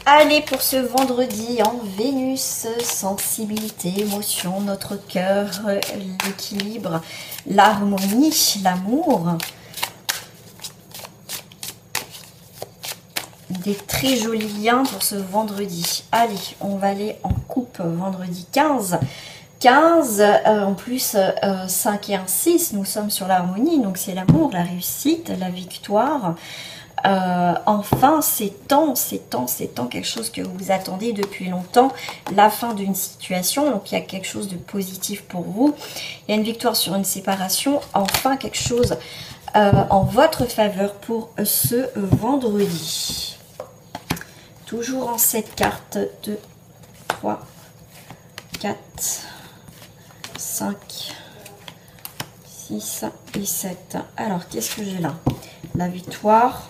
Allez, pour ce vendredi en Vénus, sensibilité, émotion, notre cœur, l'équilibre, l'harmonie, l'amour. Des très jolis liens pour ce vendredi. Allez, on va aller en coupe vendredi 15. 15, en plus 5 et 1, 6, nous sommes sur l'harmonie, donc c'est l'amour, la réussite, la victoire. Enfin, c'est tant quelque chose que vous attendez depuis longtemps, la fin d'une situation, donc il y a quelque chose de positif pour vous, il y a une victoire sur une séparation, enfin quelque chose en votre faveur pour ce vendredi. Toujours en cette carte, 2, 3, 4, 5, 6 et 7. Alors, qu'est-ce que j'ai là? La victoire.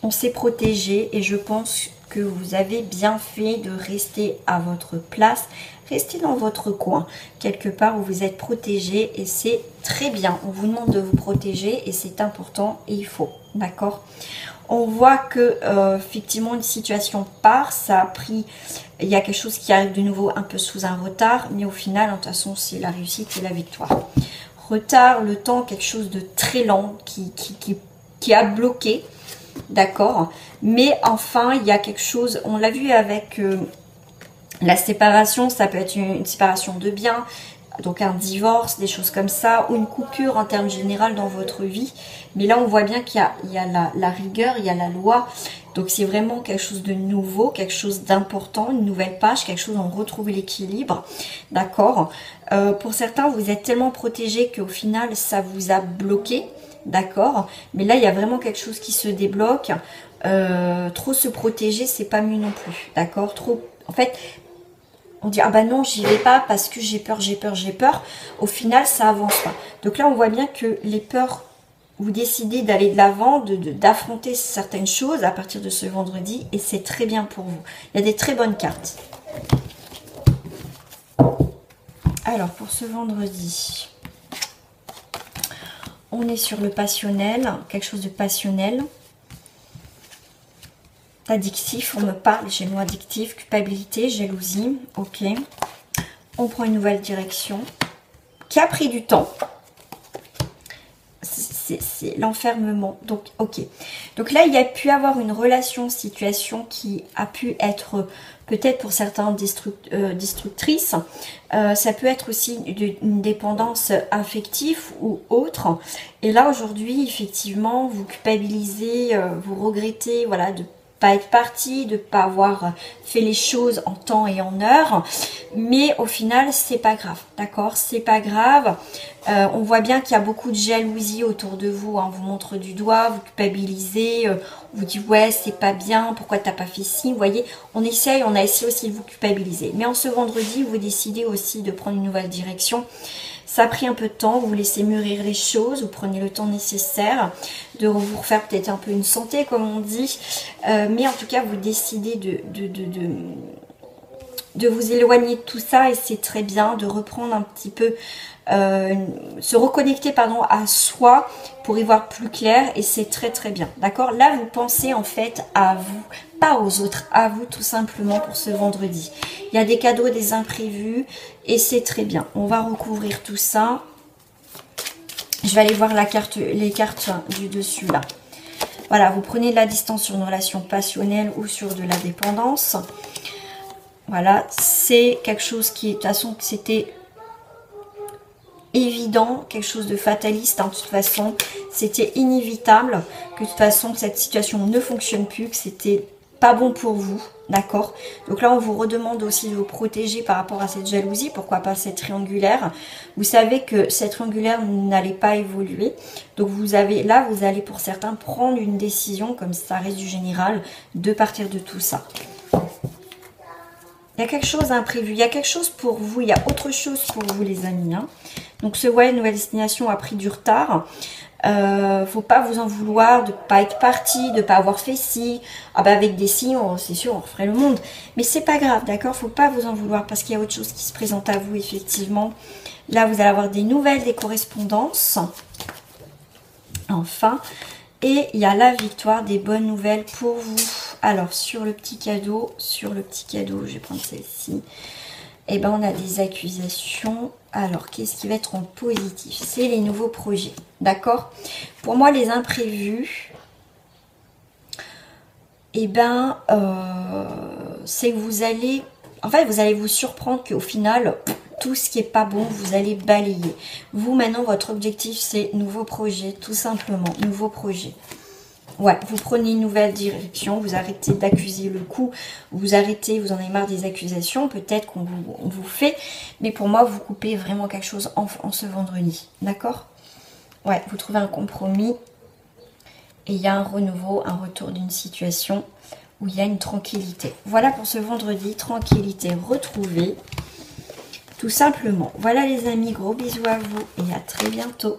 On s'est protégé et je pense que vous avez bien fait de rester à votre place. Restez dans votre coin, quelque part où vous êtes protégé et c'est très bien. On vous demande de vous protéger et c'est important et il faut, d'accord? On voit que effectivement une situation part, ça a pris, il y a quelque chose qui arrive de nouveau un peu sous un retard, mais au final, de toute façon, c'est la réussite et la victoire. Retard, le temps, quelque chose de très lent qui a bloqué. D'accord, mais enfin il y a quelque chose, on l'a vu avec la séparation, ça peut être une séparation de biens, donc un divorce, des choses comme ça, ou une coupure en termes général dans votre vie, mais là on voit bien qu'il y a la rigueur, il y a la loi, donc c'est vraiment quelque chose de nouveau, quelque chose d'important, une nouvelle page, quelque chose où on retrouve l'équilibre, d'accord. Pour certains vous êtes tellement protégés qu'au final ça vous a bloqué. D'accord, mais là il y a vraiment quelque chose qui se débloque. Trop se protéger, c'est pas mieux non plus. D'accord, trop. En fait, on dit ah bah non, j'y vais pas parce que j'ai peur, j'ai peur, j'ai peur. Au final, ça avance pas. Donc là, on voit bien que les peurs, vous décidez d'aller de l'avant, d'affronter certaines choses à partir de ce vendredi, et c'est très bien pour vous. Il y a des très bonnes cartes. Alors pour ce vendredi. On est sur le passionnel, quelque chose de passionnel. Addictif, on me parle, j'ai le mot addictif, culpabilité, jalousie, ok. On prend une nouvelle direction qui a pris du temps. C'est l'enfermement, donc ok. Donc là, il y a pu avoir une relation, situation qui a pu être peut-être pour certains destructrice. Ça peut être aussi une dépendance affective ou autre. Et là, aujourd'hui, effectivement, vous culpabilisez, vous regrettez, voilà, de pas être parti, de pas avoir fait les choses en temps et en heure, mais au final c'est pas grave, d'accord, c'est pas grave. On voit bien qu'il y a beaucoup de jalousie autour de vous, hein. On vous montre du doigt, vous culpabilisez, on vous dit ouais c'est pas bien, pourquoi t'as pas fait ci, vous voyez, on a essayé aussi de vous culpabiliser, mais en ce vendredi vous décidez aussi de prendre une nouvelle direction. Ça a pris un peu de temps, vous laissez mûrir les choses, vous prenez le temps nécessaire de vous refaire peut-être un peu une santé comme on dit, mais en tout cas vous décidez de vous éloigner de tout ça et c'est très bien de reprendre un petit peu, se reconnecter pardon à soi pour y voir plus clair et c'est très très bien, d'accord. Là vous pensez en fait à vous, pas aux autres, à vous tout simplement pour ce vendredi. Il y a des cadeaux, des imprévus et c'est très bien. On va recouvrir tout ça. Je vais aller voir les cartes du dessus là. Voilà, vous prenez de la distance sur une relation passionnelle ou sur de la dépendance. Voilà, c'est quelque chose qui, de toute façon, c'était évident, quelque chose de fataliste, hein, de toute façon. C'était inévitable que de toute façon, cette situation ne fonctionne plus, que c'était pas bon pour vous, d'accord. Donc là, on vous redemande aussi de vous protéger par rapport à cette jalousie, pourquoi pas cette triangulaire. Vous savez que cette triangulaire n'allait pas évoluer. Donc vous allez pour certains prendre une décision, comme ça reste du général, de partir de tout ça. Il y a quelque chose d'imprévu, il y a quelque chose pour vous, il y a autre chose pour vous les amis, hein. Donc ce voyage nouvelle destination a pris du retard. Faut pas vous en vouloir de pas être parti, de pas avoir fait ci. Ah bah avec des si, c'est sûr on referait le monde. Mais c'est pas grave, d'accord. Faut pas vous en vouloir parce qu'il y a autre chose qui se présente à vous effectivement. Là vous allez avoir des nouvelles, des correspondances. Enfin. Et il y a la victoire, des bonnes nouvelles pour vous. Alors, sur le petit cadeau, je vais prendre celle-ci. Et ben, on a des accusations. Alors, qu'est-ce qui va être en positif? C'est les nouveaux projets, d'accord? Pour moi, les imprévus, et ben, c'est que vous allez... En fait, vous allez vous surprendre qu'au final, tout ce qui n'est pas bon, vous allez balayer. Vous, maintenant, votre objectif, c'est nouveau projet, tout simplement. Nouveau projet. Ouais, vous prenez une nouvelle direction, vous arrêtez d'accuser le coup, vous arrêtez, vous en avez marre des accusations, peut-être qu'on vous fait. Mais pour moi, vous coupez vraiment quelque chose en ce vendredi. D'accord? Ouais, vous trouvez un compromis. Et il y a un renouveau, un retour d'une situation où il y a une tranquillité. Voilà pour ce vendredi, tranquillité retrouvée, tout simplement. Voilà les amis, gros bisous à vous et à très bientôt.